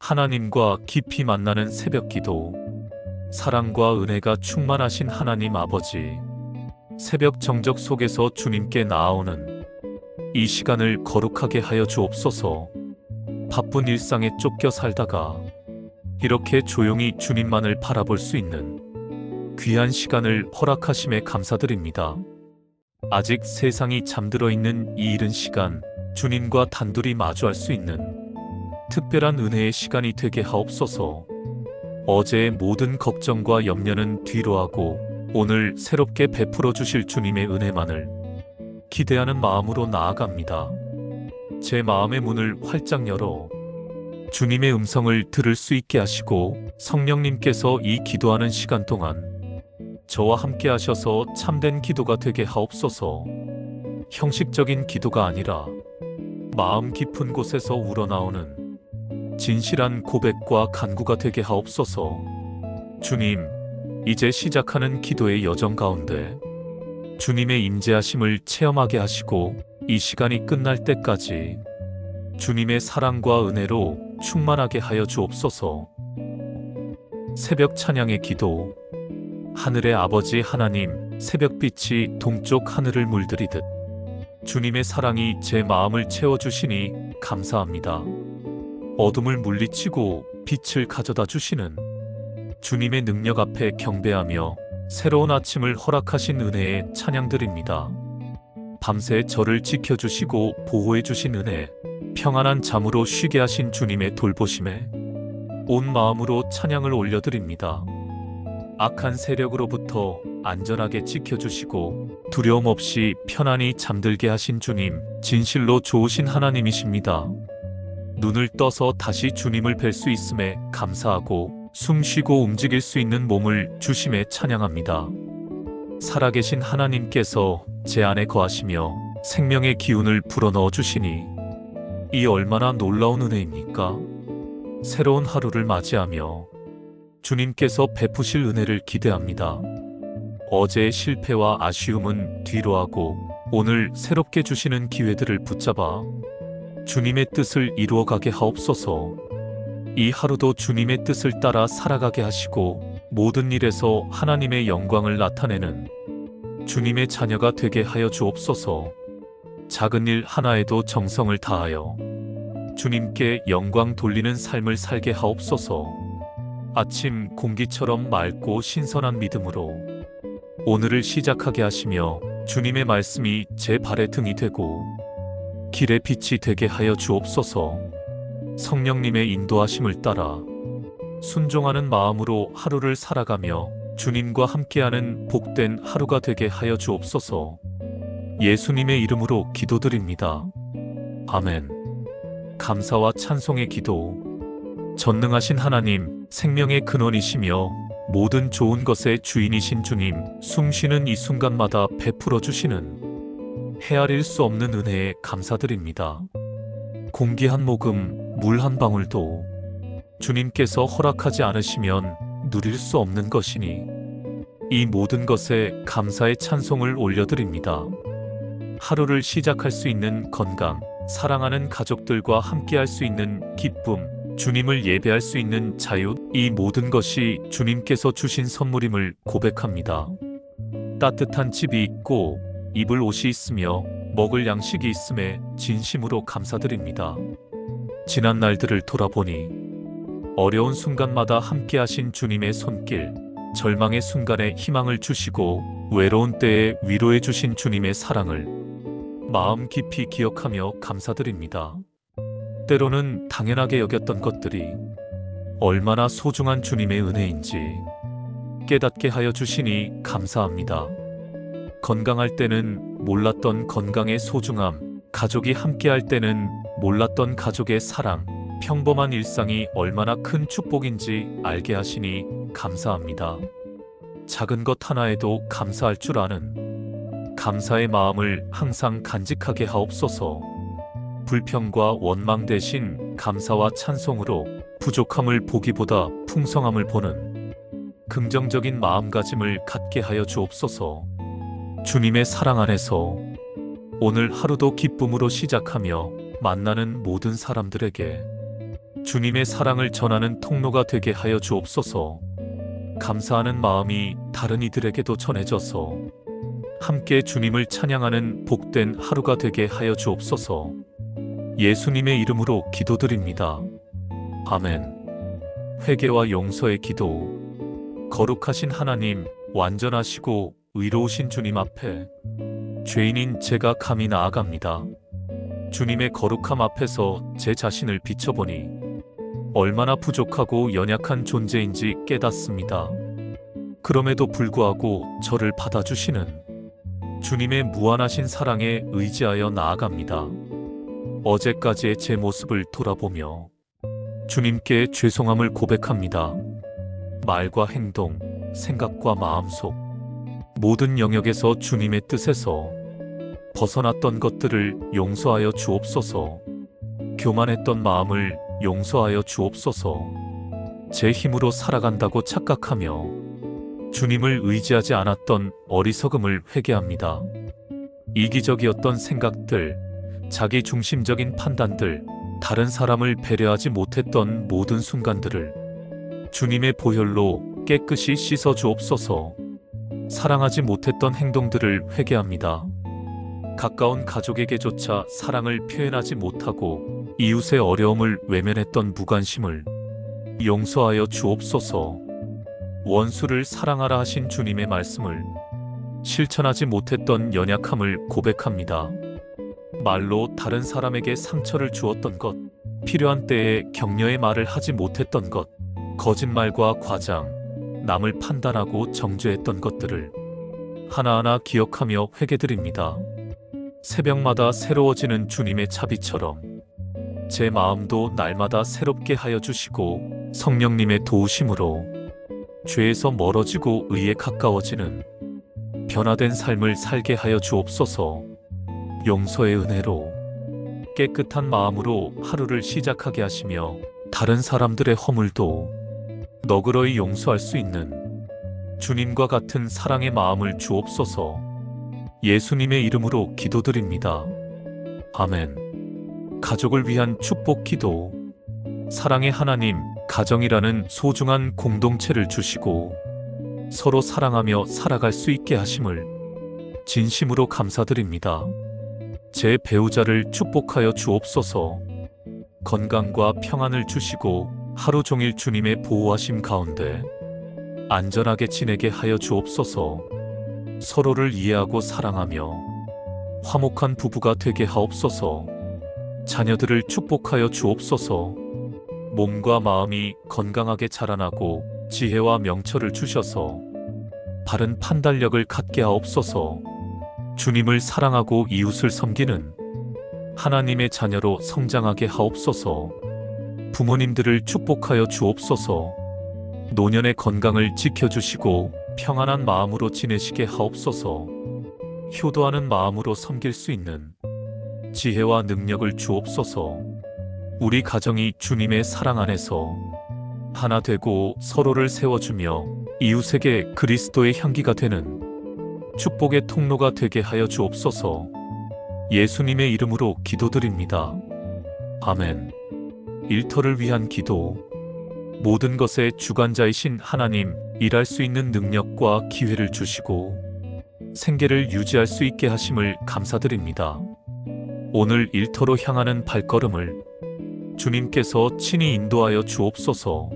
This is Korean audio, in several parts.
하나님과 깊이 만나는 새벽기도. 사랑과 은혜가 충만하신 하나님 아버지, 새벽 정적 속에서 주님께 나아오는 이 시간을 거룩하게 하여 주옵소서. 바쁜 일상에 쫓겨 살다가 이렇게 조용히 주님만을 바라볼 수 있는 귀한 시간을 허락하심에 감사드립니다. 아직 세상이 잠들어 있는 이 이른 시간, 주님과 단둘이 마주할 수 있는 특별한 은혜의 시간이 되게 하옵소서. 어제의 모든 걱정과 염려는 뒤로하고 오늘 새롭게 베풀어 주실 주님의 은혜만을 기대하는 마음으로 나아갑니다. 제 마음의 문을 활짝 열어 주님의 음성을 들을 수 있게 하시고, 성령님께서 이 기도하는 시간 동안 저와 함께 하셔서 참된 기도가 되게 하옵소서. 형식적인 기도가 아니라 마음 깊은 곳에서 우러나오는 진실한 고백과 간구가 되게 하옵소서. 주님, 이제 시작하는 기도의 여정 가운데 주님의 임재하심을 체험하게 하시고, 이 시간이 끝날 때까지 주님의 사랑과 은혜로 충만하게 하여 주옵소서. 새벽 찬양의 기도. 하늘의 아버지 하나님, 새벽빛이 동쪽 하늘을 물들이듯 주님의 사랑이 제 마음을 채워주시니 감사합니다. 어둠을 물리치고 빛을 가져다 주시는 주님의 능력 앞에 경배하며 새로운 아침을 허락하신 은혜에 찬양드립니다. 밤새 저를 지켜주시고 보호해주신 은혜, 평안한 잠으로 쉬게 하신 주님의 돌보심에 온 마음으로 찬양을 올려드립니다. 악한 세력으로부터 안전하게 지켜주시고 두려움 없이 편안히 잠들게 하신 주님, 진실로 좋으신 하나님이십니다. 눈을 떠서 다시 주님을 뵐 수 있음에 감사하고, 숨 쉬고 움직일 수 있는 몸을 주심에 찬양합니다. 살아계신 하나님께서 제 안에 거하시며 생명의 기운을 불어넣어 주시니 이 얼마나 놀라운 은혜입니까? 새로운 하루를 맞이하며 주님께서 베푸실 은혜를 기대합니다. 어제의 실패와 아쉬움은 뒤로하고 오늘 새롭게 주시는 기회들을 붙잡아 주님의 뜻을 이루어가게 하옵소서. 이 하루도 주님의 뜻을 따라 살아가게 하시고, 모든 일에서 하나님의 영광을 나타내는 주님의 자녀가 되게 하여 주옵소서. 작은 일 하나에도 정성을 다하여 주님께 영광 돌리는 삶을 살게 하옵소서. 아침 공기처럼 맑고 신선한 믿음으로 오늘을 시작하게 하시며, 주님의 말씀이 제 발의 등이 되고 길의 빛이 되게 하여 주옵소서. 성령님의 인도하심을 따라 순종하는 마음으로 하루를 살아가며 주님과 함께하는 복된 하루가 되게 하여 주옵소서. 예수님의 이름으로 기도드립니다. 아멘. 감사와 찬송의 기도. 전능하신 하나님, 생명의 근원이시며 모든 좋은 것의 주인이신 주님, 숨쉬는 이 순간마다 베풀어 주시는 헤아릴 수 없는 은혜에 감사드립니다. 공기 한 모금, 물 한 방울도 주님께서 허락하지 않으시면 누릴 수 없는 것이니 이 모든 것에 감사의 찬송을 올려드립니다. 하루를 시작할 수 있는 건강, 사랑하는 가족들과 함께할 수 있는 기쁨, 주님을 예배할 수 있는 자유, 이 모든 것이 주님께서 주신 선물임을 고백합니다. 따뜻한 집이 있고 입을 옷이 있으며 먹을 양식이 있음에 진심으로 감사드립니다. 지난 날들을 돌아보니 어려운 순간마다 함께하신 주님의 손길, 절망의 순간에 희망을 주시고 외로운 때에 위로해 주신 주님의 사랑을 마음 깊이 기억하며 감사드립니다. 때로는 당연하게 여겼던 것들이 얼마나 소중한 주님의 은혜인지 깨닫게 하여 주시니 감사합니다. 건강할 때는 몰랐던 건강의 소중함, 가족이 함께할 때는 몰랐던 가족의 사랑, 평범한 일상이 얼마나 큰 축복인지 알게 하시니 감사합니다. 작은 것 하나에도 감사할 줄 아는 감사의 마음을 항상 간직하게 하옵소서. 불평과 원망 대신 감사와 찬송으로 부족함을 보기보다 풍성함을 보는 긍정적인 마음가짐을 갖게 하여 주옵소서. 주님의 사랑 안에서 오늘 하루도 기쁨으로 시작하며 만나는 모든 사람들에게 주님의 사랑을 전하는 통로가 되게 하여 주옵소서. 감사하는 마음이 다른 이들에게도 전해져서 함께 주님을 찬양하는 복된 하루가 되게 하여 주옵소서. 예수님의 이름으로 기도드립니다. 아멘. 회개와 용서의 기도. 거룩하신 하나님, 완전하시고 의로우신 주님 앞에 죄인인 제가 감히 나아갑니다. 주님의 거룩함 앞에서 제 자신을 비춰보니 얼마나 부족하고 연약한 존재인지 깨닫습니다. 그럼에도 불구하고 저를 받아주시는 주님의 무한하신 사랑에 의지하여 나아갑니다. 어제까지의 제 모습을 돌아보며 주님께 죄송함을 고백합니다. 말과 행동, 생각과 마음속 모든 영역에서 주님의 뜻에서 벗어났던 것들을 용서하여 주옵소서. 교만했던 마음을 용서하여 주옵소서. 제 힘으로 살아간다고 착각하며 주님을 의지하지 않았던 어리석음을 회개합니다. 이기적이었던 생각들, 자기 중심적인 판단들, 다른 사람을 배려하지 못했던 모든 순간들을 주님의 보혈로 깨끗이 씻어 주옵소서. 사랑하지 못했던 행동들을 회개합니다. 가까운 가족에게조차 사랑을 표현하지 못하고 이웃의 어려움을 외면했던 무관심을 용서하여 주옵소서. 원수를 사랑하라 하신 주님의 말씀을 실천하지 못했던 연약함을 고백합니다. 말로 다른 사람에게 상처를 주었던 것, 필요한 때에 격려의 말을 하지 못했던 것, 거짓말과 과장, 남을 판단하고 정죄했던 것들을 하나하나 기억하며 회개드립니다. 새벽마다 새로워지는 주님의 차비처럼 제 마음도 날마다 새롭게 하여 주시고 성령님의 도우심으로 죄에서 멀어지고 의에 가까워지는 변화된 삶을 살게 하여 주옵소서. 용서의 은혜로 깨끗한 마음으로 하루를 시작하게 하시며 다른 사람들의 허물도 너그러이 용서할 수 있는 주님과 같은 사랑의 마음을 주옵소서. 예수님의 이름으로 기도드립니다. 아멘. 가족을 위한 축복 기도. 사랑의 하나님, 가정이라는 소중한 공동체를 주시고 서로 사랑하며 살아갈 수 있게 하심을 진심으로 감사드립니다. 제 배우자를 축복하여 주옵소서. 건강과 평안을 주시고 하루 종일 주님의 보호하심 가운데 안전하게 지내게 하여 주옵소서. 서로를 이해하고 사랑하며 화목한 부부가 되게 하옵소서. 자녀들을 축복하여 주옵소서. 몸과 마음이 건강하게 자라나고 지혜와 명철을 주셔서 바른 판단력을 갖게 하옵소서. 주님을 사랑하고 이웃을 섬기는 하나님의 자녀로 성장하게 하옵소서. 부모님들을 축복하여 주옵소서. 노년의 건강을 지켜주시고 평안한 마음으로 지내시게 하옵소서. 효도하는 마음으로 섬길 수 있는 지혜와 능력을 주옵소서. 우리 가정이 주님의 사랑 안에서 하나 되고 서로를 세워주며 이웃에게 그리스도의 향기가 되는 축복의 통로가 되게 하여 주옵소서. 예수님의 이름으로 기도드립니다. 아멘. 일터를 위한 기도. 모든 것의 주관자이신 하나님, 일할 수 있는 능력과 기회를 주시고 생계를 유지할 수 있게 하심을 감사드립니다. 오늘 일터로 향하는 발걸음을 주님께서 친히 인도하여 주옵소서.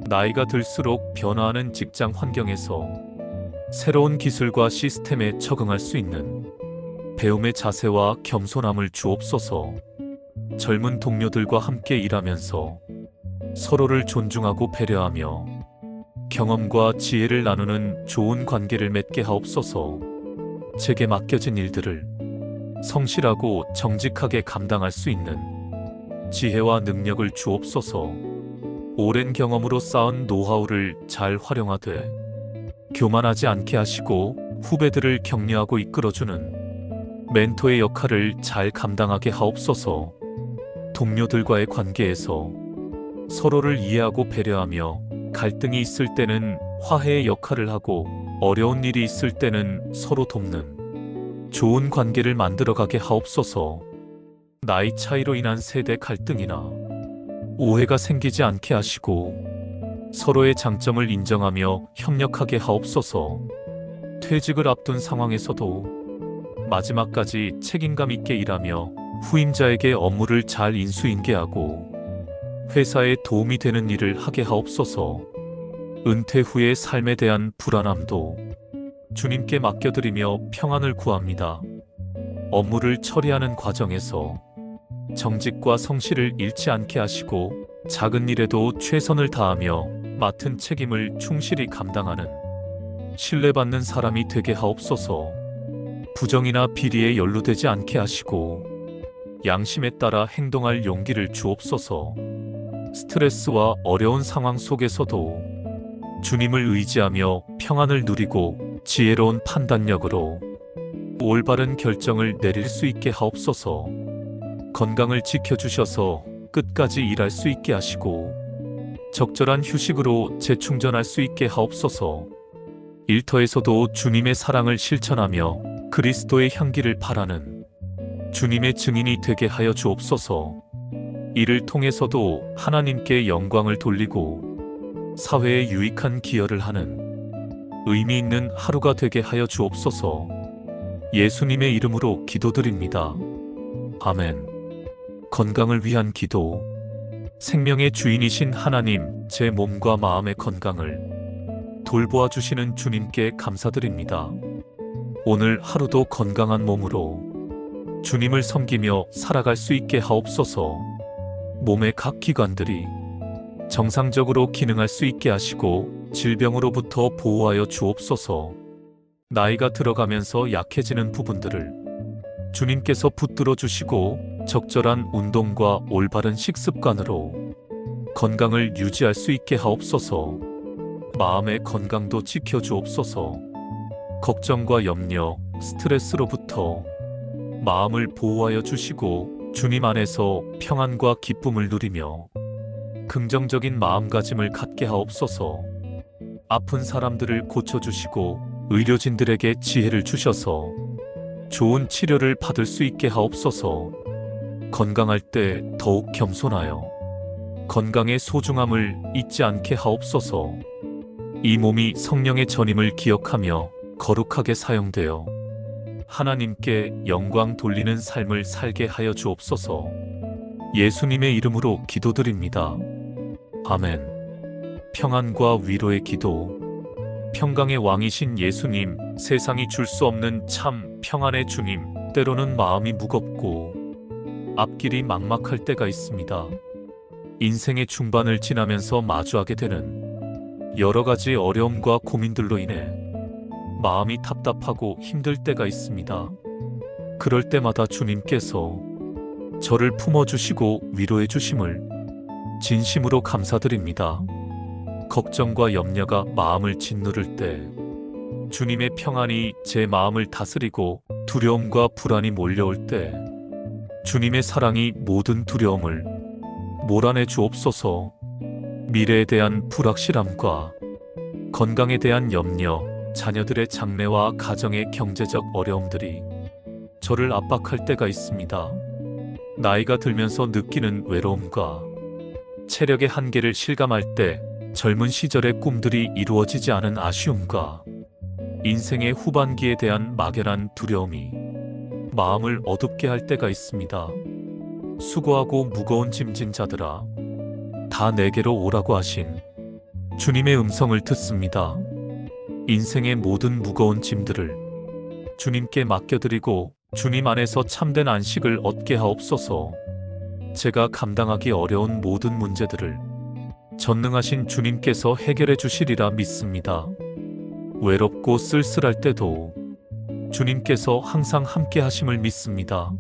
나이가 들수록 변화하는 직장 환경에서 새로운 기술과 시스템에 적응할 수 있는 배움의 자세와 겸손함을 주옵소서. 젊은 동료들과 함께 일하면서 서로를 존중하고 배려하며 경험과 지혜를 나누는 좋은 관계를 맺게 하옵소서. 제게 맡겨진 일들을 성실하고 정직하게 감당할 수 있는 지혜와 능력을 주옵소서. 오랜 경험으로 쌓은 노하우를 잘 활용하되 교만하지 않게 하시고 후배들을 격려하고 이끌어주는 멘토의 역할을 잘 감당하게 하옵소서. 동료들과의 관계에서 서로를 이해하고 배려하며 갈등이 있을 때는 화해의 역할을 하고 어려운 일이 있을 때는 서로 돕는 좋은 관계를 만들어가게 하옵소서. 나이 차이로 인한 세대 갈등이나 오해가 생기지 않게 하시고 서로의 장점을 인정하며 협력하게 하옵소서. 퇴직을 앞둔 상황에서도 마지막까지 책임감 있게 일하며 후임자에게 업무를 잘 인수인계하고 회사에 도움이 되는 일을 하게 하옵소서. 은퇴 후의 삶에 대한 불안함도 주님께 맡겨드리며 평안을 구합니다. 업무를 처리하는 과정에서 정직과 성실을 잃지 않게 하시고 작은 일에도 최선을 다하며 맡은 책임을 충실히 감당하는 신뢰받는 사람이 되게 하옵소서. 부정이나 비리에 연루되지 않게 하시고 양심에 따라 행동할 용기를 주옵소서. 스트레스와 어려운 상황 속에서도 주님을 의지하며 평안을 누리고 지혜로운 판단력으로 올바른 결정을 내릴 수 있게 하옵소서. 건강을 지켜주셔서 끝까지 일할 수 있게 하시고 적절한 휴식으로 재충전할 수 있게 하옵소서. 일터에서도 주님의 사랑을 실천하며 그리스도의 향기를 바라는 주님의 증인이 되게 하여 주옵소서. 이를 통해서도 하나님께 영광을 돌리고 사회에 유익한 기여를 하는 의미 있는 하루가 되게 하여 주옵소서. 예수님의 이름으로 기도드립니다. 아멘. 건강을 위한 기도. 생명의 주인이신 하나님, 제 몸과 마음의 건강을 돌보아 주시는 주님께 감사드립니다. 오늘 하루도 건강한 몸으로 주님을 섬기며 살아갈 수 있게 하옵소서. 몸의 각 기관들이 정상적으로 기능할 수 있게 하시고 질병으로부터 보호하여 주옵소서. 나이가 들어가면서 약해지는 부분들을 주님께서 붙들어 주시고 적절한 운동과 올바른 식습관으로 건강을 유지할 수 있게 하옵소서. 마음의 건강도 지켜주옵소서. 걱정과 염려, 스트레스로부터 마음을 보호하여 주시고 주님 안에서 평안과 기쁨을 누리며 긍정적인 마음가짐을 갖게 하옵소서. 아픈 사람들을 고쳐주시고 의료진들에게 지혜를 주셔서 좋은 치료를 받을 수 있게 하옵소서. 건강할 때 더욱 겸손하여 건강의 소중함을 잊지 않게 하옵소서. 이 몸이 성령의 전임을 기억하며 거룩하게 사용되어 하나님께 영광 돌리는 삶을 살게 하여 주옵소서. 예수님의 이름으로 기도드립니다. 아멘. 평안과 위로의 기도. 평강의 왕이신 예수님, 세상이 줄 수 없는 참 평안의 주님, 때로는 마음이 무겁고 앞길이 막막할 때가 있습니다. 인생의 중반을 지나면서 마주하게 되는 여러 가지 어려움과 고민들로 인해 마음이 답답하고 힘들 때가 있습니다. 그럴 때마다 주님께서 저를 품어주시고 위로해 주심을 진심으로 감사드립니다. 걱정과 염려가 마음을 짓누를 때 주님의 평안이 제 마음을 다스리고 두려움과 불안이 몰려올 때 주님의 사랑이 모든 두려움을 몰아내 주옵소서. 미래에 대한 불확실함과 건강에 대한 염려, 자녀들의 장래와 가정의 경제적 어려움들이 저를 압박할 때가 있습니다. 나이가 들면서 느끼는 외로움과 체력의 한계를 실감할 때 젊은 시절의 꿈들이 이루어지지 않은 아쉬움과 인생의 후반기에 대한 막연한 두려움이 마음을 어둡게 할 때가 있습니다. 수고하고 무거운 짐진 자들아, 다 내게로 오라고 하신 주님의 음성을 듣습니다. 인생의 모든 무거운 짐들을 주님께 맡겨드리고 주님 안에서 참된 안식을 얻게 하옵소서. 제가 감당하기 어려운 모든 문제들을 전능하신 주님께서 해결해 주시리라 믿습니다. 외롭고 쓸쓸할 때도 주님께서 항상 함께 하심을 믿습니다.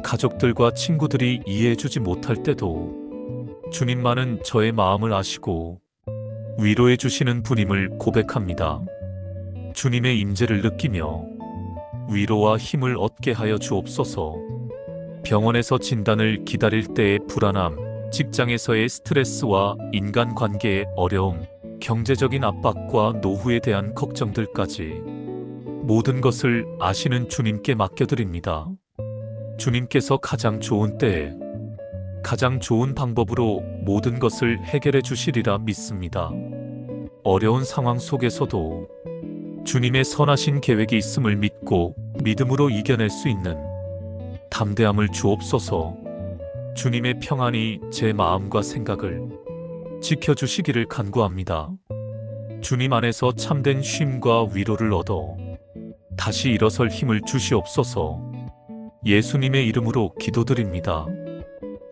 가족들과 친구들이 이해해 주지 못할 때도 주님만은 저의 마음을 아시고 위로해 주시는 분임을 고백합니다. 주님의 임재를 느끼며 위로와 힘을 얻게 하여 주옵소서. 병원에서 진단을 기다릴 때의 불안함, 직장에서의 스트레스와 인간관계의 어려움, 경제적인 압박과 노후에 대한 걱정들까지 모든 것을 아시는 주님께 맡겨드립니다. 주님께서 가장 좋은 때에 가장 좋은 방법으로 모든 것을 해결해 주시리라 믿습니다. 어려운 상황 속에서도 주님의 선하신 계획이 있음을 믿고 믿음으로 이겨낼 수 있는 담대함을 주옵소서. 주님의 평안이 제 마음과 생각을 지켜주시기를 간구합니다. 주님 안에서 참된 쉼과 위로를 얻어 다시 일어설 힘을 주시옵소서. 예수님의 이름으로 기도드립니다.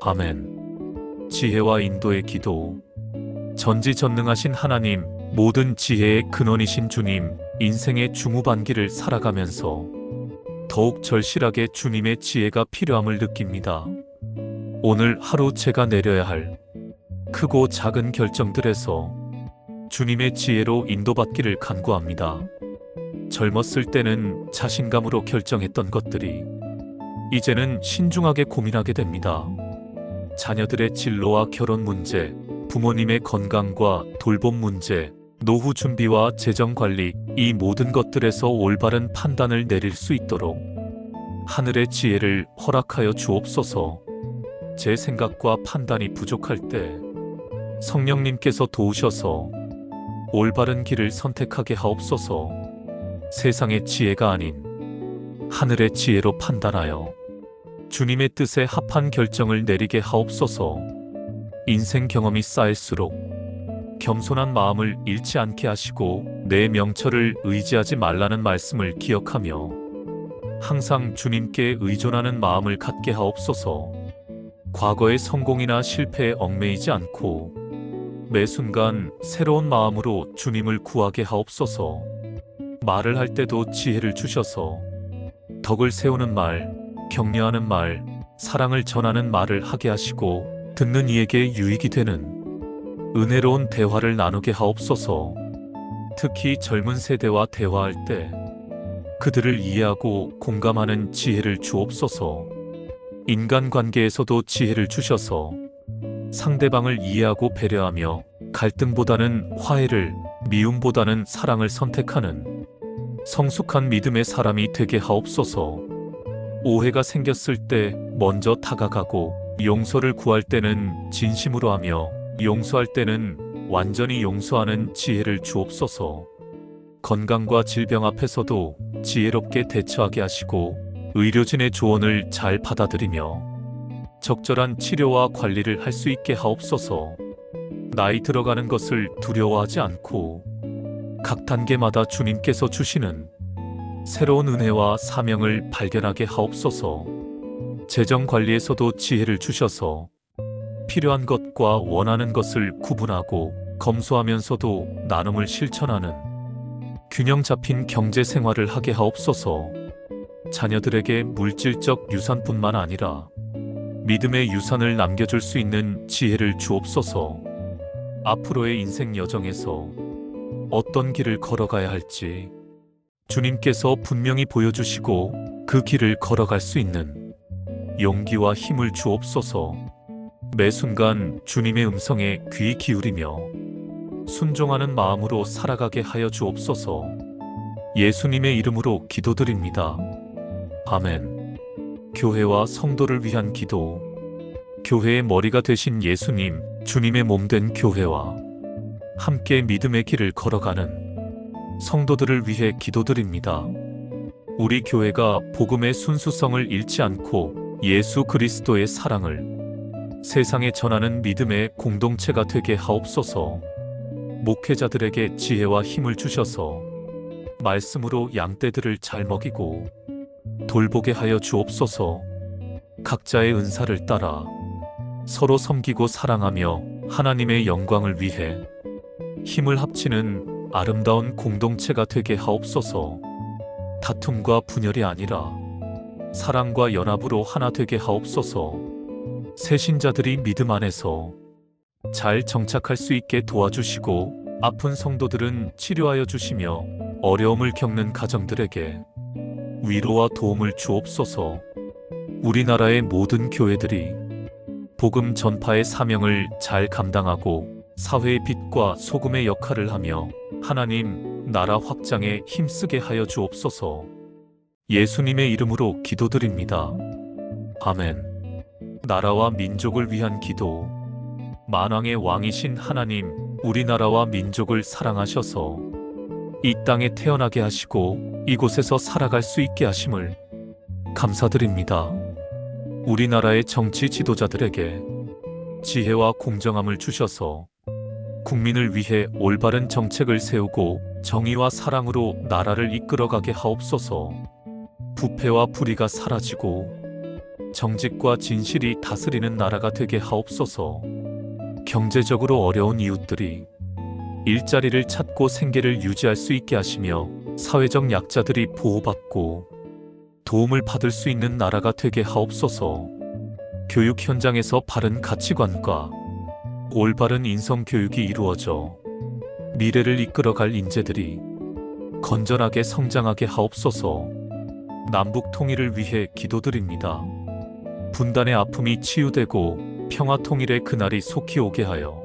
아멘. 지혜와 인도의 기도. 전지전능하신 하나님, 모든 지혜의 근원이신 주님, 인생의 중후반기를 살아가면서 더욱 절실하게 주님의 지혜가 필요함을 느낍니다. 오늘 하루 제가 내려야 할 크고 작은 결정들에서 주님의 지혜로 인도받기를 간구합니다. 젊었을 때는 자신감으로 결정했던 것들이 이제는 신중하게 고민하게 됩니다. 자녀들의 진로와 결혼 문제, 부모님의 건강과 돌봄 문제, 노후 준비와 재정 관리, 이 모든 것들에서 올바른 판단을 내릴 수 있도록 하늘의 지혜를 허락하여 주옵소서. 제 생각과 판단이 부족할 때 성령님께서 도우셔서 올바른 길을 선택하게 하옵소서. 세상의 지혜가 아닌 하늘의 지혜로 판단하여 주님의 뜻에 합한 결정을 내리게 하옵소서. 인생 경험이 쌓일수록 겸손한 마음을 잃지 않게 하시고 내 명철을 의지하지 말라는 말씀을 기억하며 항상 주님께 의존하는 마음을 갖게 하옵소서. 과거의 성공이나 실패에 얽매이지 않고 매 순간 새로운 마음으로 주님을 구하게 하옵소서. 말을 할 때도 지혜를 주셔서 덕을 세우는 말, 격려하는 말, 사랑을 전하는 말을 하게 하시고 듣는 이에게 유익이 되는 은혜로운 대화를 나누게 하옵소서. 특히 젊은 세대와 대화할 때 그들을 이해하고 공감하는 지혜를 주옵소서. 인간관계에서도 지혜를 주셔서 상대방을 이해하고 배려하며 갈등보다는 화해를, 미움보다는 사랑을 선택하는 성숙한 믿음의 사람이 되게 하옵소서. 오해가 생겼을 때 먼저 다가가고 용서를 구할 때는 진심으로 하며 용서할 때는 완전히 용서하는 지혜를 주옵소서. 건강과 질병 앞에서도 지혜롭게 대처하게 하시고 의료진의 조언을 잘 받아들이며 적절한 치료와 관리를 할 수 있게 하옵소서. 나이 들어가는 것을 두려워하지 않고 각 단계마다 주님께서 주시는 새로운 은혜와 사명을 발견하게 하옵소서. 재정 관리에서도 지혜를 주셔서 필요한 것과 원하는 것을 구분하고 검소하면서도 나눔을 실천하는 균형 잡힌 경제 생활을 하게 하옵소서. 자녀들에게 물질적 유산뿐만 아니라 믿음의 유산을 남겨줄 수 있는 지혜를 주옵소서. 앞으로의 인생 여정에서 어떤 길을 걸어가야 할지 주님께서 분명히 보여주시고 그 길을 걸어갈 수 있는 용기와 힘을 주옵소서. 매 순간 주님의 음성에 귀 기울이며 순종하는 마음으로 살아가게 하여 주옵소서. 예수님의 이름으로 기도드립니다. 아멘. 교회와 성도를 위한 기도. 교회의 머리가 되신 예수님, 주님의 몸 된 교회와 함께 믿음의 길을 걸어가는 성도들을 위해 기도드립니다. 우리 교회가 복음의 순수성을 잃지 않고 예수 그리스도의 사랑을 세상에 전하는 믿음의 공동체가 되게 하옵소서. 목회자들에게 지혜와 힘을 주셔서 말씀으로 양떼들을 잘 먹이고 돌보게 하여 주옵소서. 각자의 은사를 따라 서로 섬기고 사랑하며 하나님의 영광을 위해 힘을 합치는 아름다운 공동체가 되게 하옵소서. 다툼과 분열이 아니라 사랑과 연합으로 하나 되게 하옵소서. 새신자들이 믿음 안에서 잘 정착할 수 있게 도와주시고 아픈 성도들은 치료하여 주시며 어려움을 겪는 가정들에게 위로와 도움을 주옵소서. 우리나라의 모든 교회들이 복음 전파의 사명을 잘 감당하고 사회의 빛과 소금의 역할을 하며 하나님 나라 확장에 힘쓰게 하여 주옵소서. 예수님의 이름으로 기도드립니다. 아멘. 나라와 민족을 위한 기도. 만왕의 왕이신 하나님, 우리나라와 민족을 사랑하셔서 이 땅에 태어나게 하시고 이곳에서 살아갈 수 있게 하심을 감사드립니다. 우리나라의 정치 지도자들에게 지혜와 공정함을 주셔서 국민을 위해 올바른 정책을 세우고 정의와 사랑으로 나라를 이끌어가게 하옵소서. 부패와 불의가 사라지고 정직과 진실이 다스리는 나라가 되게 하옵소서. 경제적으로 어려운 이웃들이 일자리를 찾고 생계를 유지할 수 있게 하시며 사회적 약자들이 보호받고 도움을 받을 수 있는 나라가 되게 하옵소서. 교육 현장에서 바른 가치관과 올바른 인성교육이 이루어져 미래를 이끌어갈 인재들이 건전하게 성장하게 하옵소서. 남북 통일을 위해 기도드립니다. 분단의 아픔이 치유되고 평화 통일의 그날이 속히 오게 하여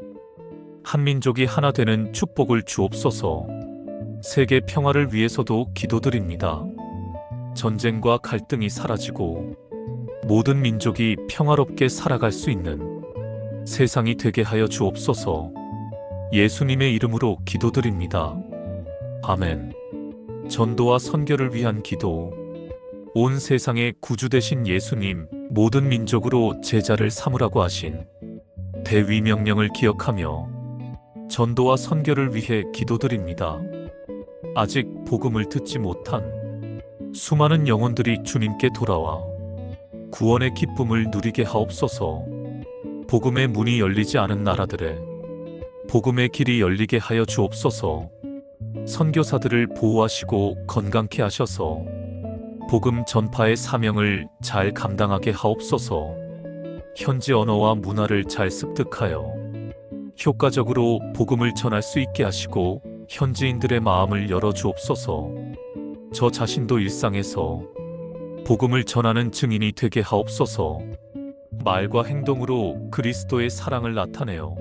한민족이 하나 되는 축복을 주옵소서. 세계 평화를 위해서도 기도드립니다. 전쟁과 갈등이 사라지고 모든 민족이 평화롭게 살아갈 수 있는 세상이 되게 하여 주옵소서. 예수님의 이름으로 기도드립니다. 아멘. 전도와 선교를 위한 기도. 온 세상의 구주 되신 예수님, 모든 민족으로 제자를 삼으라고 하신 대위 명령을 기억하며 전도와 선교를 위해 기도드립니다. 아직 복음을 듣지 못한 수많은 영혼들이 주님께 돌아와 구원의 기쁨을 누리게 하옵소서. 복음의 문이 열리지 않은 나라들에 복음의 길이 열리게 하여 주옵소서. 선교사들을 보호하시고 건강케 하셔서 복음 전파의 사명을 잘 감당하게 하옵소서. 현지 언어와 문화를 잘 습득하여 효과적으로 복음을 전할 수 있게 하시고 현지인들의 마음을 열어 주옵소서. 저 자신도 일상에서 복음을 전하는 증인이 되게 하옵소서. 말과 행동으로 그리스도의 사랑을 나타내어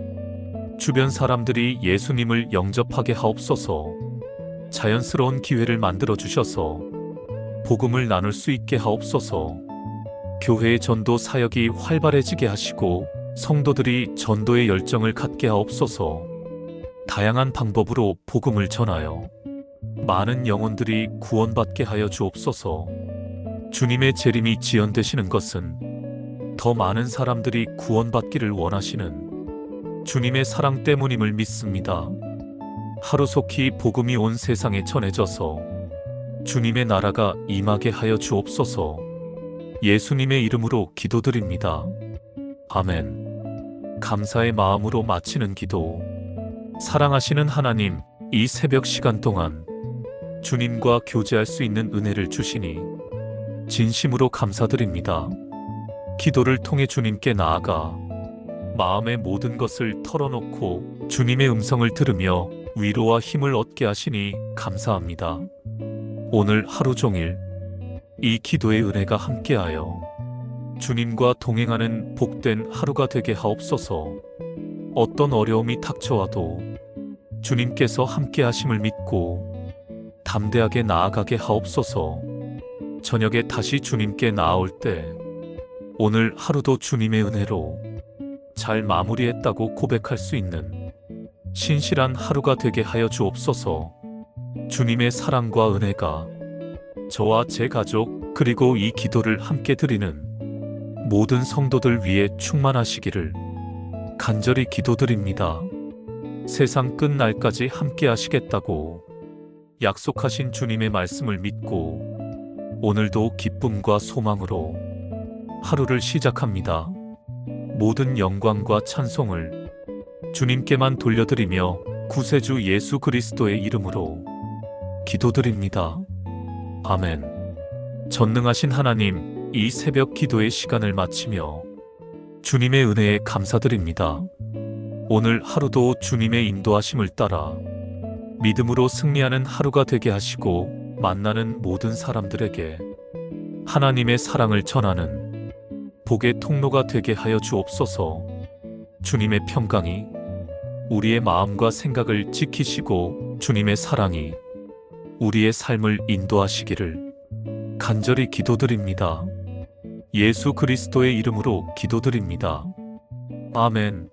주변 사람들이 예수님을 영접하게 하옵소서. 자연스러운 기회를 만들어 주셔서 복음을 나눌 수 있게 하옵소서. 교회의 전도 사역이 활발해지게 하시고 성도들이 전도의 열정을 갖게 하옵소서. 다양한 방법으로 복음을 전하여 많은 영혼들이 구원받게 하여 주옵소서. 주님의 재림이 지연되시는 것은 더 많은 사람들이 구원받기를 원하시는 주님의 사랑 때문임을 믿습니다. 하루속히 복음이 온 세상에 전해져서 주님의 나라가 임하게 하여 주옵소서. 예수님의 이름으로 기도드립니다. 아멘. 감사의 마음으로 마치는 기도. 사랑하시는 하나님, 이 새벽 시간 동안 주님과 교제할 수 있는 은혜를 주시니 진심으로 감사드립니다. 기도를 통해 주님께 나아가 마음의 모든 것을 털어놓고 주님의 음성을 들으며 위로와 힘을 얻게 하시니 감사합니다. 오늘 하루 종일 이 기도의 은혜가 함께하여 주님과 동행하는 복된 하루가 되게 하옵소서. 어떤 어려움이 닥쳐와도 주님께서 함께 하심을 믿고 담대하게 나아가게 하옵소서. 저녁에 다시 주님께 나아올 때 오늘 하루도 주님의 은혜로 잘 마무리했다고 고백할 수 있는 신실한 하루가 되게 하여 주옵소서. 주님의 사랑과 은혜가 저와 제 가족 그리고 이 기도를 함께 드리는 모든 성도들 위해 충만하시기를 간절히 기도드립니다. 세상 끝날까지 함께 하시겠다고 약속하신 주님의 말씀을 믿고 오늘도 기쁨과 소망으로 하루를 시작합니다. 모든 영광과 찬송을 주님께만 돌려드리며 구세주 예수 그리스도의 이름으로 기도드립니다. 아멘. 전능하신 하나님, 이 새벽 기도의 시간을 마치며 주님의 은혜에 감사드립니다. 오늘 하루도 주님의 인도하심을 따라 믿음으로 승리하는 하루가 되게 하시고 만나는 모든 사람들에게 하나님의 사랑을 전하는 복의 통로가 되게 하여 주옵소서. 주님의 평강이 우리의 마음과 생각을 지키시고 주님의 사랑이 우리의 삶을 인도하시기를 간절히 기도드립니다. 예수 그리스도의 이름으로 기도드립니다. 아멘.